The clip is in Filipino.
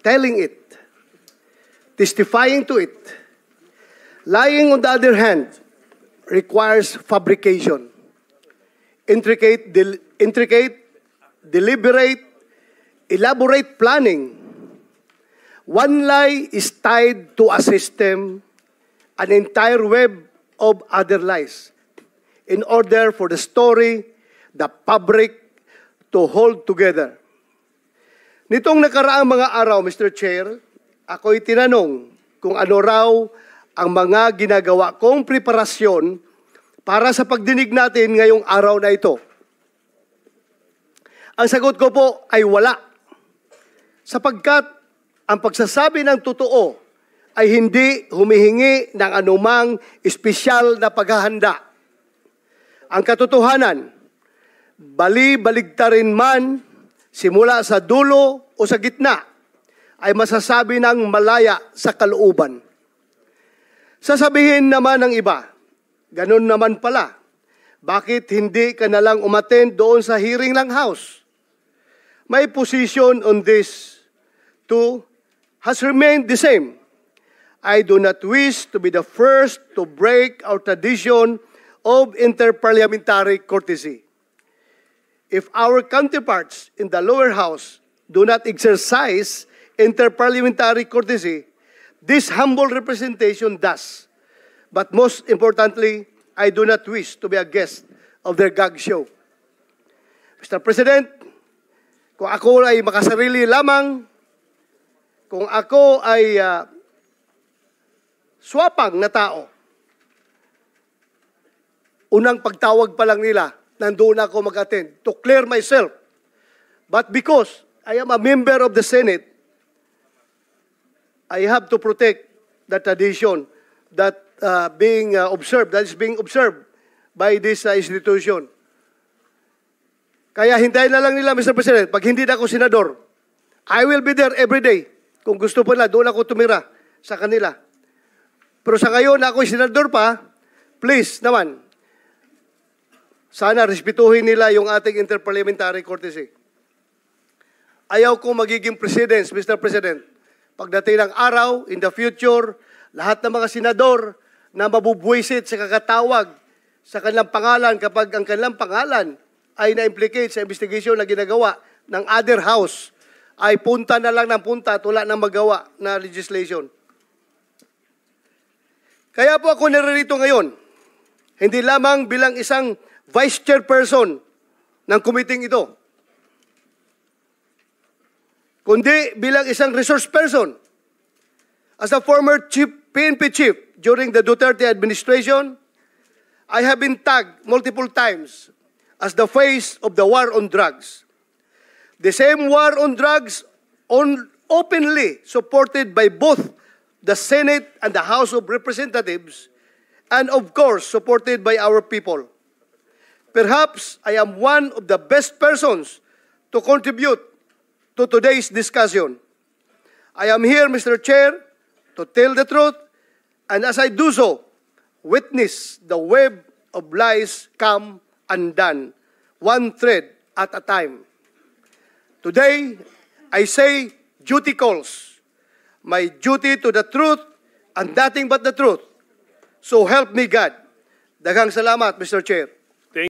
telling it, testifying to it. Lying, on the other hand, requires fabrication, intricate, deliberate, elaborate planning. One lie is tied to a system, an entire web of other lies, in order for the story, the fabric, to hold together. Nitong nakaraang mga araw, Mr. Chair, ako'y tinanong kung ano raw ang mga ginagawa kong preparasyon para sa pagdinig natin ngayong araw na ito. Ang sagot ko po ay wala. Sapagkat ang pagsasabi ng totoo ay hindi humihingi ng anumang espesyal na paghahanda. Ang katotohanan, bali-baligtarin man, simula sa dulo o sa gitna, ay masasabi ng malaya sa kalooban. Sasabihin naman ng iba, ganun naman pala, bakit hindi ka nalang umattend doon sa hearing ng House? My position on this too has remained the same. I do not wish to be the first to break our tradition of interparliamentary courtesy. If our counterparts in the lower house do not exercise interparliamentary courtesy, this humble representation does. But most importantly, I do not wish to be a guest of their gag show. Mr. President, kung ako ay makasarili lamang, kung ako ay swapang na tao, unang pagtawag pa lang nila, nandoon ako mag-attend to clear myself. But because I am a member of the Senate, I have to protect the tradition that is being observed by this institution. Kaya hintayin na lang nila, Mr. President, pag hindi na ako senador, I will be there every day. Kung gusto pa nila, doon ako tumira sa kanila. Pero sa ngayon, ako senador pa, please naman, sana respetuhin nila yung ating interparliamentary courtesy. Ayaw kong magiging president, Mr. President. Pagdating ng araw, in the future, lahat ng mga senador na mabubwisit sa kakatawag sa kanilang pangalan kapag ang kanilang pangalan ay na-implicate sa investigation na ginagawa ng other house, ay punta na lang ng punta at wala nang magawa na legislation. Kaya po ako naririto ngayon, hindi lamang bilang isang vice chairperson ng committee ito, kundi bilang isang resource person. As a former PNP chief during the Duterte administration, I have been tagged multiple times as the face of the war on drugs. The same war on drugs openly supported by both the Senate and the House of Representatives, and of course supported by our people. Perhaps I am one of the best persons to contribute to today's discussion. I am here, Mr. Chair, to tell the truth, and as I do so, witness the web of lies come undone, one thread at a time. Today, I say duty calls. My duty to the truth and nothing but the truth. So help me God. Daghang salamat, Mr. Chair.